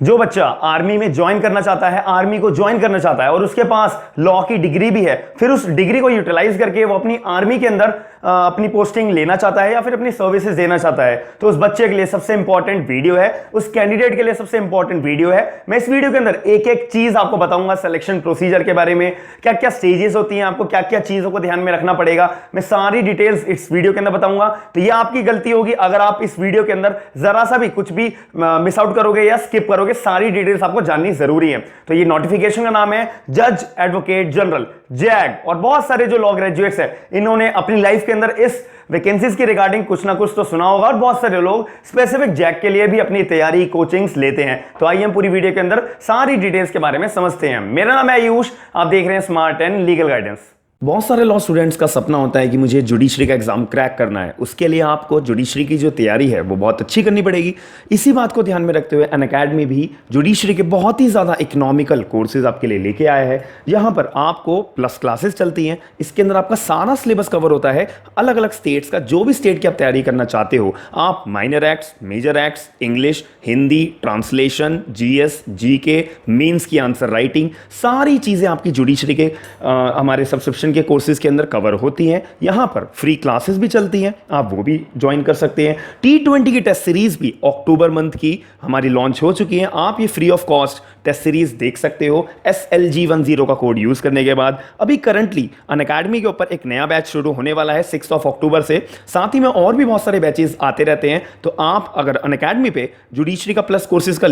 जो बच्चा आर्मी में ज्वाइन करना चाहता है, आर्मी को ज्वाइन करना चाहता है और उसके पास लॉ की डिग्री भी है, फिर उस डिग्री को यूटिलाइज करके वो अपनी आर्मी के अंदर अपनी पोस्टिंग लेना चाहता है या फिर अपनी सर्विसेज देना चाहता है, तो उस बच्चे के लिए सबसे इंपॉर्टेंट वीडियो है, उस कैंडिडेट के लिए सबसे इंपॉर्टेंट वीडियो है। मैं इस वीडियो के अंदर एक एक चीज आपको बताऊंगा, सिलेक्शन प्रोसीजर के बारे में, क्या क्या स्टेजेस होती हैं, आपको क्या क्या चीजों को ध्यान में रखना पड़ेगा, मैं सारी डिटेल्स इस वीडियो के अंदर बताऊंगा। तो ये आपकी गलती होगी अगर आप इस वीडियो के अंदर जरा सा भी कुछ भी मिस आउट करोगे या स्किप करोगे, सारी डिटेल्स आपको जाननी जरूरी है। तो ये नोटिफिकेशन का नाम है जज एडवोकेट जनरल जैग, और बहुत सारे जो लॉ ग्रेजुएट्स हैं इन्होंने अपनी लाइफ के अंदर इस वैकेंसीज की रिगार्डिंग कुछ ना कुछ तो सुना होगा, और बहुत सारे लोग स्पेसिफिक जैग के लिए भी अपनी तैयारी कोचिंग्स लेते हैं। तो आइए हम पूरी वीडियो के अंदर सारी डिटेल्स के बारे में समझते हैं। मेरा नाम है आयुष, आप देख रहे हैं स्मार्ट एंड लीगल गाइडेंस। बहुत सारे लॉ स्टूडेंट्स का सपना होता है कि मुझे जुडिशरी का एग्जाम क्रैक करना है। उसके लिए आपको जुडिशरी की जो तैयारी है वो बहुत अच्छी करनी पड़ेगी। इसी बात को ध्यान में रखते हुए अनअकैडमी भी जुडिशरी के बहुत ही ज़्यादा इकोनॉमिकल कोर्सेज आपके लिए लेके आया है। यहाँ पर आपको प्लस क्लासेस चलती हैं, इसके अंदर आपका सारा सिलेबस कवर होता है। अलग अलग स्टेट्स का, जो भी स्टेट की आप तैयारी करना चाहते हो, आप minor acts, major acts, English, Hindi, translation, GS, GK, mains की आंसर राइटिंग, सारी चीज़ें आपकी जुडिशरी के हमारे सब्सक्रिप्शन के कोर्सेज के अंदर कवर होती हैं। यहां पर फ्री क्लासेस भी चलती हैं, आप वो भी ज्वाइन कर सकते हैं। T20 की टेस्ट सीरीज भी अक्टूबर मंथ की हमारी लॉन्च हो चुकी है, आप ये free of cost test series देख सकते हो SLG10 का कोड यूज करने के बाद। अभी करंटली अनअकैडमी के ऊपर एक नया बैच शुरू होने वाला है 6 अक्टूबर से, साथ ही में और भी बहुत सारे बैचेस आते रहते हैं। तो आप अगर अनअकैडमी पे जुडिशरी का प्लस कोर्सेज का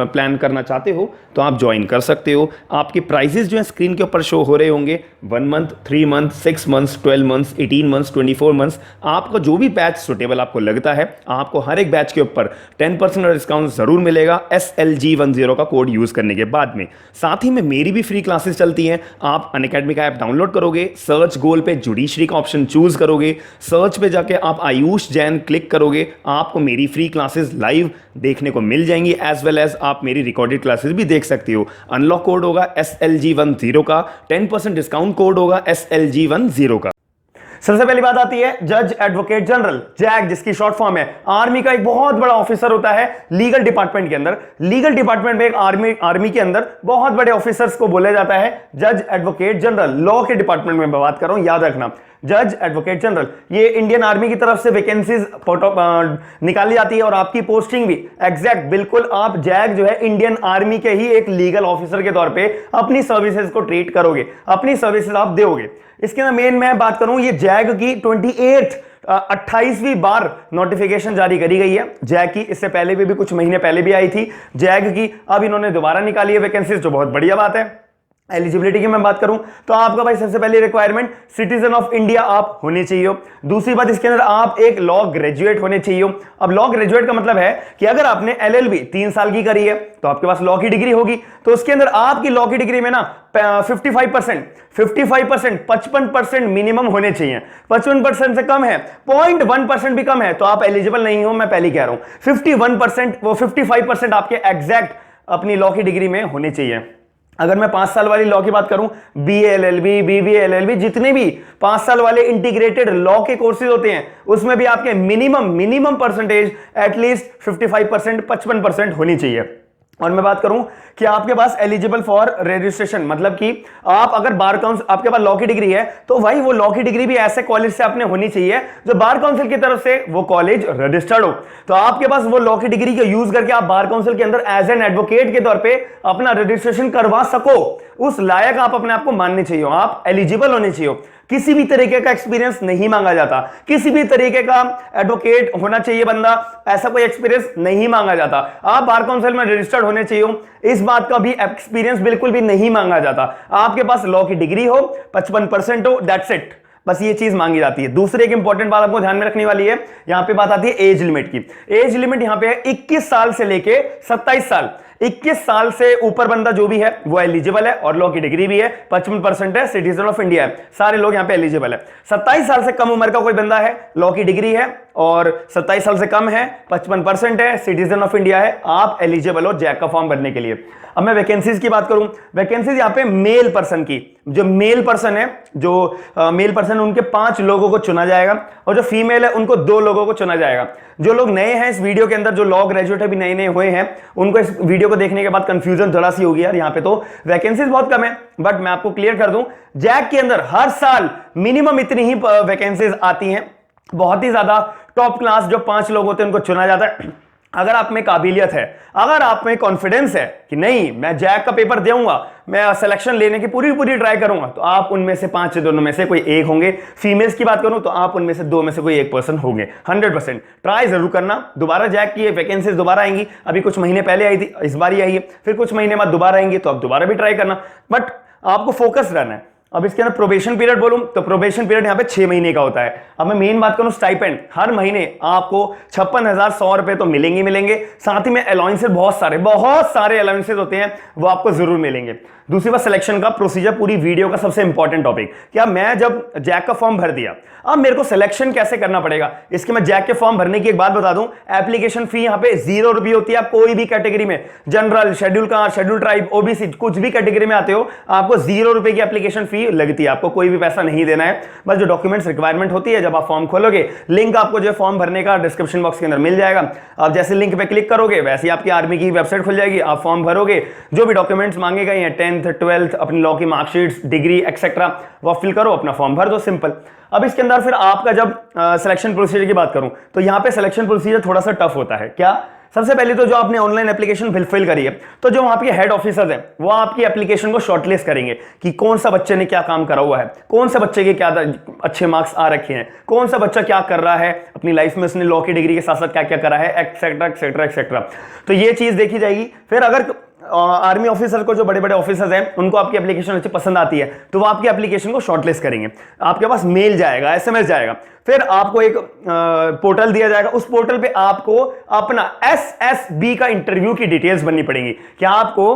प्लान करना चाहते हो तो आप ज्वाइन कर सकते हो। आपके प्राइजेस जो है स्क्रीन के ऊपर शो हो रहे होंगे, 1 month, 3 month, 6 months, 12 months, 18 months, 24 months. आपको जो भी बैच सुटेबल आपको लगता है, आपको हर एक बैच के ऊपर 10% डिस्काउंट जरूर मिलेगा SLG10 का कोड यूज करने के बाद में। साथ ही में मेरी भी फ्री क्लासेस चलती हैं। आप अनअकैडमी का ऐप डाउनलोड करोगे, सर्च गोल पे जुडिशरी का ऑप्शन चूज करोगे, सर्च पे जाके आप आयुष जैन क्लिक करोगे, आपको मेरी फ्री क्लासेस लाइव देखने को मिल जाएंगी, एज वेल एज आप मेरी रिकॉर्डेड क्लासेस भी देख सकते हो। अनलॉक कोड होगा SLG10 का, 10% डिस्काउंट कोड होगा SLG10 का। सबसे पहली बात आती है जज एडवोकेट जनरल जैग, जिसकी शॉर्ट फॉर्म है। आर्मी का एक बहुत बड़ा ऑफिसर होता है लीगल डिपार्टमेंट के अंदर। लीगल डिपार्टमेंट में एक आर्मी के अंदर बहुत बड़े ऑफिसर्स को बोला जाता है जज एडवोकेट जनरल। लॉ के डिपार्टमेंट में बात कर रहा हूं, याद रखना, जज एडवोकेट जनरल। ये इंडियन आर्मी की तरफ से वैकेंसीज निकाली जाती है और आपकी पोस्टिंग भी एग्जैक्ट बिल्कुल आप जैग जो है इंडियन आर्मी के ही एक लीगल ऑफिसर के तौर पे अपनी सर्विसेज को ट्रीट करोगे, अपनी सर्विसेज आप दोगे। इसके अंदर मेन मैं बात करूं, ये जैग की 28वीं बार नोटिफिकेशन जारी करी गई है जैग की। इससे पहले भी कुछ महीने पहले भी आई थी जैग की, अब इन्होंने दोबारा निकाली है वैकेंसीज, जो बहुत बढ़िया बात है। एलिजिबिलिटी की मैं बात करूं तो आपका भाई सबसे पहली रिक्वायरमेंट सिटीजन ऑफ इंडिया आप होने चाहिए। दूसरी बात, इसके अंदर आप एक लॉ ग्रेजुएट होने चाहिए। अब लॉ ग्रेजुएट का मतलब है कि अगर आपने LLB 3 साल की करी है तो आपके पास लॉ की डिग्री होगी, तो उसके अंदर आपकी लॉ की डिग्री में ना 55% 55% मिनिमम होने चाहिए। 55% से कम है, 0.1% भी कम है तो आप एलिजिबल नहीं हो, मैं पहले कह रहा हूं। 51% वो 55% आपके एग्जैक्ट अपनी लॉ की डिग्री में होने चाहिए। अगर मैं 5 साल वाली लॉ की बात करूं, BA LLB, BBA LLB, जितने भी 5 साल वाले इंटीग्रेटेड लॉ के कोर्सेज होते हैं उसमें भी आपके मिनिमम परसेंटेज एटलीस्ट 55%, 55% होनी चाहिए। और मैं बात करूं कि आपके पास एलिजिबल फॉर रजिस्ट्रेशन, मतलब कि आप अगर बार काउंसिल, आपके पास लॉ की डिग्री है तो भाई वो लॉ की डिग्री भी ऐसे कॉलेज से आपने होनी चाहिए जो बार काउंसिल की तरफ से वो कॉलेज रजिस्टर्ड हो। तो आपके पास वो लॉ की डिग्री का यूज करके आप बार काउंसिल के अंदर एज एन एडवोकेट के तौर पे अपना रजिस्ट्रेशन करवा सको, उस लायक आप अपने आप को मानने चाहिए, आप एलिजिबल होने चाहिए। किसी भी तरीके का एक्सपीरियंस नहीं मांगा जाता, किसी भी तरीके का एडवोकेट होना चाहिए बंदा, ऐसा कोई एक्सपीरियंस नहीं मांगा जाता। आप बार काउंसिल में रजिस्टर्ड होने चाहिए, इस बात का भी एक्सपीरियंस बिल्कुल भी नहीं मांगा जाता। आपके पास लॉ की डिग्री हो, 55% हो, दैट्स इट, बस ये चीज मांगी जाती है। दूसरी एक इंपॉर्टेंट बात आपको ध्यान में रखने वाली है, यहां पे बात आती है एज लिमिट की। एज लिमिट यहां पे है 21 साल से लेके 27 साल। 21 साल से ऊपर बंदा जो भी है वो एलिजिबल है और लॉ की डिग्री भी है, 55% है, सिटीजन ऑफ इंडिया है, सारे लोग यहां पे एलिजिबल है। 27 साल से कम उम्र का कोई बंदा है, लॉ की डिग्री है और 27 साल से कम है, 55% है, सिटीजन ऑफ इंडिया है, आप एलिजिबल हो जैक का फॉर्म भरने के लिए। अब मैं वैकेंसीज की बात करूं, वैकेंसीज यहां पे मेल पर्सन की, जो मेल पर्सन है, जो मेल पर्सन उनके 5 लोगों को चुना जाएगा और जो फीमेल है उनको 2 लोगों को चुना जाएगा। जो लोग नए हैं इस वीडियो के अंदर, जो लॉ ग्रेजुएट अभी नए हुए हैं, उनको इस वीडियो को को देखने के बाद कंफ्यूजन थोड़ा सी होगी यार, यहाँ पे तो वैकेंसीज बहुत कम है, बट मैं आपको क्लियर कर दूं, जैक के अंदर हर साल मिनिमम इतनी ही वैकेंसीज आती हैं, बहुत ही ज्यादा टॉप क्लास जो 5 लोग होते हैं उनको चुना जाता है। अगर आप में काबिलियत है, अगर आप में कॉन्फिडेंस है कि नहीं मैं जैक का पेपर दूंगा, मैं सिलेक्शन लेने की पूरी ट्राई करूंगा, तो आप उनमें से 5 से दोनों में से कोई एक होंगे। फीमेल्स की बात करूं तो आप उनमें से 2 में से कोई एक पर्सन होंगे। 100% ट्राई जरूर करना। दोबारा जैक की वैकेंसीज दोबारा आएंगी, अभी कुछ महीने पहले आई थी, इस बार ही आई है, फिर कुछ महीने बाद दोबारा आएंगी, तो आप दोबारा भी ट्राई करना, बट आपको फोकस रहना है। अब इसके अंदर प्रोबेशन पीरियड बोलूं तो प्रोबेशन पीरियड यहां पे 6 महीने का होता है। अब मैं मेन बात करूं स्टाइपेंड, हर महीने आपको 56,100 रुपए तो मिलेंगे, साथ ही में अलाउंसेस बहुत सारे अलाउंसेस होते हैं, वो आपको जरूर मिलेंगे। दूसरी बात, सिलेक्शन का प्रोसीजर, पूरी वीडियो का सबसे इंपॉर्टेंट टॉपिक, क्या मैं जब जैक का फॉर्म भर दिया, अब मेरे को सिलेक्शन कैसे करना पड़ेगा, इसके मैं जैक के फॉर्म भरने की एक बात बता दूं, एप्लीकेशन फी यहां पे 0 रुपये होती है। आप कोई भी कैटेगरी में, general, schedule caste, schedule tribe, OBC, कुछ भी कैटेगरी में आते हो, आपको 0 रुपए की एप्लीकेशन फी लगती है। आपको कोई भी पैसा नहीं देना है, बस जो डॉक्यूमेंट्स रिक्वायरमेंट होती है, जब आप फॉर्म खोलोगे, लिंक आपको जो फॉर्म भरने का डिस्क्रिप्शन बॉक्स के अंदर मिल जाएगा। आप जैसे लिंक पे क्लिक करोगे, वैसे ही आपकी आर्मी की वेबसाइट खुल जाएगी, आप फॉर्म भरोगे, जो भी डॉक्यूमेंट्स मांगे गए हैं, 10th 12th, अपनी लॉ की मार्कशीट्स, डिग्री एक्सेट्रा, वो फिल करो, अपना फॉर्म भर दो, सिंपल। अब इसके अंदर फिर आपका जब सिलेक्शन प्रोसीजर की बात करूं तो यहां पे सिलेक्शन प्रोसीजर थोड़ा सा टफ होता है। क्या? सबसे पहले तो जो आपने ऑनलाइन एप्लीकेशन फिल करी है, तो जो वहां के हेड ऑफिसर्स हैं, वो आपकी एप्लीकेशन को शॉर्टलिस्ट करेंगे कि कौन सा बच्चे ने क्या काम करा हुआ है, कौन सा बच्चे के क्या अच्छे मार्क्स आ रखे हैं, कौन सा बच्चा क्या कर रहा है अपनी लाइफ में, उसने लॉ की डिग्री के साथ साथ क्या क्या करा है, एक्सेट्रा एक्सेट्रा एक्सेट्रा। तो ये चीज देखी जाएगी। फिर अगर आर्मी ऑफिसर को, जो बड़े बड़े ऑफिसर्स हैं, उनको आपकी एप्लीकेशन अच्छी पसंद आती है, तो वो आपकी एप्लीकेशन को शॉर्टलिस्ट करेंगे। आपके पास मेल जाएगा, एसएमएस जाएगा, फिर आपको एक पोर्टल दिया जाएगा, उस पोर्टल पे आपको अपना एसएसबी का इंटरव्यू की डिटेल्स भरनी पड़ेंगी। क्या आपको,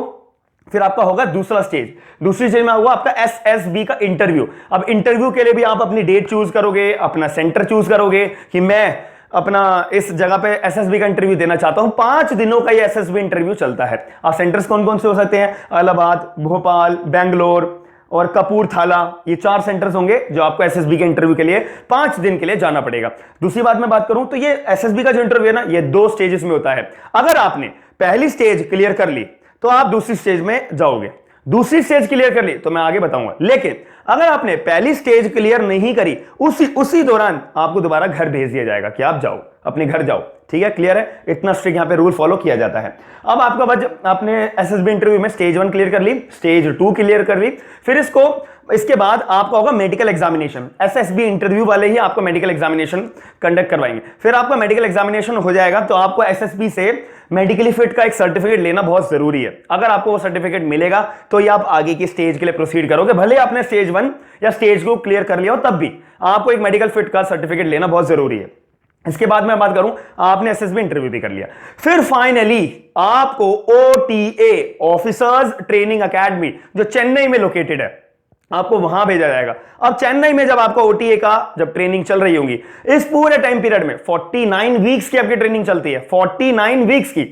फिर आपका होगा दूसरी स्टेज में होगा आपका एसएसबी का इंटरव्यू। अब इंटरव्यू के लिए भी आप अपनी डेट चूज करोगे, अपना सेंटर चूज करोगे कि मैं अपना इस जगह पे एसएसबी का इंटरव्यू देना चाहता हूं। 5 दिनों का ये एसएसबी इंटरव्यू चलता है। अब सेंटर्स कौन कौन से हो सकते हैं? इलाहाबाद, भोपाल, बेंगलोर और कपूरथला, ये 4 सेंटर्स होंगे जो आपको एसएसबी के इंटरव्यू के लिए 5 दिन के लिए जाना पड़ेगा। दूसरी बात मैं बात करूं तो ये एसएसबी का जो इंटरव्यू है ना, ये 2 स्टेजेस में होता है। अगर आपने पहली स्टेज क्लियर कर ली तो आप दूसरी स्टेज में जाओगे, दूसरी स्टेज क्लियर कर ली तो मैं आगे बताऊंगा। लेकिन अगर आपने पहली स्टेज क्लियर नहीं करी, उसी दौरान आपको दोबारा घर भेज दिया जाएगा कि आप जाओ, अपने घर जाओ। ठीक है, क्लियर है? इतना स्ट्रिक्ट यहां पे रूल फॉलो किया जाता है। अब आपका आपने एसएसबी इंटरव्यू में स्टेज 1 क्लियर कर ली, स्टेज 2 क्लियर कर ली, फिर इसके बाद आपका होगा मेडिकल एग्जामिनेशन। एसएसबी इंटरव्यू वाले ही आपको मेडिकल एग्जामिनेशन कंडक्ट करवाएंगे। फिर आपका मेडिकल एग्जामिनेशन हो जाएगा तो आपको एसएसबी से मेडिकली फिट का एक सर्टिफिकेट लेना बहुत जरूरी है। अगर आपको वो सर्टिफिकेट मिलेगा तो ये आप आगे की स्टेज के लिए प्रोसीड करोगे। भले आपने स्टेज 1 या स्टेज 2 क्लियर कर लिया हो, तब भी आपको एक मेडिकल फिट का सर्टिफिकेट लेना बहुत जरूरी है। इसके बाद मैं बात करूं, आपने एसएसबी इंटरव्यू भी कर लिया, फिर फाइनली आपको ओटीए, ऑफिसर्स ट्रेनिंग एकेडमी, जो चेन्नई में लोकेटेड है, आपको वहां भेजा जाएगा। अब चेन्नई में जब आपका ओटीए का जब ट्रेनिंग चल रही होगी, इस पूरे टाइम पीरियड में 49 वीक्स की आपकी ट्रेनिंग चलती है। 49 वीक्स की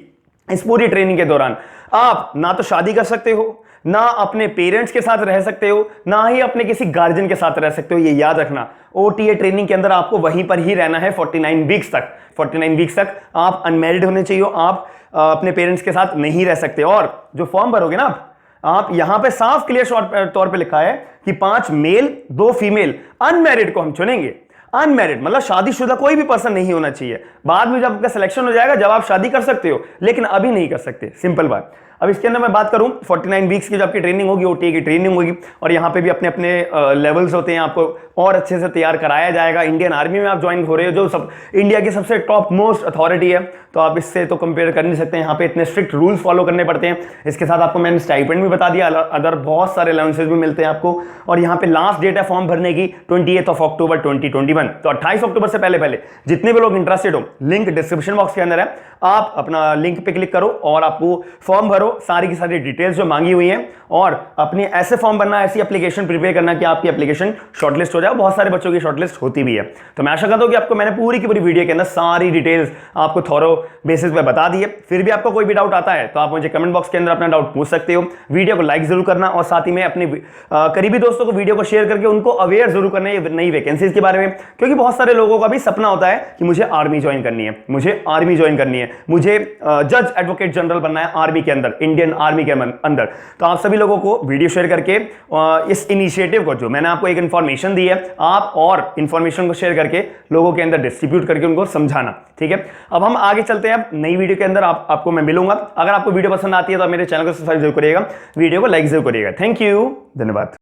इस पूरी ट्रेनिंग के दौरान आप ना तो शादी कर सकते हो, ना अपने पेरेंट्स के साथ रह सकते हो, ना ही अपने किसी गार्जियन के साथ रह सकते हो। ये याद रखना, ओटीए ट्रेनिंग के अंदर आपको वहीं पर ही रहना है 49 वीक्स तक। 49 वीक्स तक आप अनमैरिड होने चाहिए, आप अपने पेरेंट्स के साथ नहीं रह सकते। और जो फॉर्म भरोगे ना आप यहां पे साफ क्लियर तौर पे लिखा है कि 5 मेल 2 फीमेल अनमैरिड को हम चुनेंगे। अनमैरिड मतलब शादीशुदा कोई भी पर्सन नहीं होना चाहिए। बाद में जब आपका सिलेक्शन हो जाएगा, जब आप शादी कर सकते हो, लेकिन अभी नहीं कर सकते, सिंपल बात। अब इसके अंदर मैं बात करूं, 49 वीक्स की जो आपकी ट्रेनिंग होगी, ओटीए की ट्रेनिंग होगी, और यहाँ पे भी अपने अपने लेवल्स होते हैं, आपको और अच्छे से तैयार कराया जाएगा। इंडियन आर्मी में आप ज्वाइन हो रहे हो, जो सब इंडिया की सबसे टॉप मोस्ट अथॉरिटी है, तो आप इससे तो कंपेयर कर नहीं सकते। यहाँ पे इतने स्ट्रिक्ट रूल्स फॉलो करने पड़ते हैं। इसके साथ आपको मैंने स्टाइपेंड भी बता दिया, अदर बहुत सारे अलाउंसेस भी मिलते हैं आपको। और यहाँ पे लास्ट डेट है फॉर्म भरने की 28 अक्टूबर 2021, तो 28 अक्टूबर से पहले जितने भी लोग इंटरेस्टेड हो, लिंक डिस्क्रिप्शन बॉक्स के अंदर है, आप अपना लिंक पे क्लिक करो और आपको फॉर्म भरो, सारी की सारी डिटेल्स जो मांगी हुई हैं, और अपने ऐसे फॉर्म भरना, ऐसी एप्लीकेशन प्रिपेयर करना कि आपकी एप्लीकेशन शॉर्टलिस्ट हो जाए। बहुत सारे बच्चों की शॉर्टलिस्ट होती भी है। तो मैं आशा करता हूं कि आपको मैंने पूरी की पूरी वीडियो के अंदर सारी डिटेल्स आपको थॉरो बेसिस पे बता दी है। फिर भी आपको कोई भी डाउट आता है तो आप मुझे कमेंट बॉक्स के अंदर अपना डाउट पूछ सकते हो। वीडियो को लाइक जरूर करना, और साथ ही में अपने करीबी दोस्तों को वीडियो को शेयर करके उनको अवेयर जरूर करना है नई वैकेंसीज के बारे में, क्योंकि बहुत सारे लोगों का भी सपना होता है कि मुझे आर्मी ज्वाइन करनी है, मुझे आर्मी ज्वाइन करनी है, मुझे जज एडवोकेट जनरल बनना है आर्मी के अंदर। इंडियन आर्मी के अंदर। तो आप सभी लोगों को वीडियो शेयर करके इस इनिशिएटिव को, जो मैंने आपको एक इंफॉर्मेशन दी है, आप और इंफॉर्मेशन को शेयर करके लोगों के अंदर डिस्ट्रीब्यूट करके उनको समझाना। ठीक है, अब हम आगे चलते हैं। नई वीडियो के अंदर आपको मैं मिलूंगा। अगर आपको वीडियो पसंद आती है तो आप मेरे चैनल को सब्सक्राइब जरूर करिएगा, वीडियो को लाइक जरूर करिएगा। थैंक यू, धन्यवाद।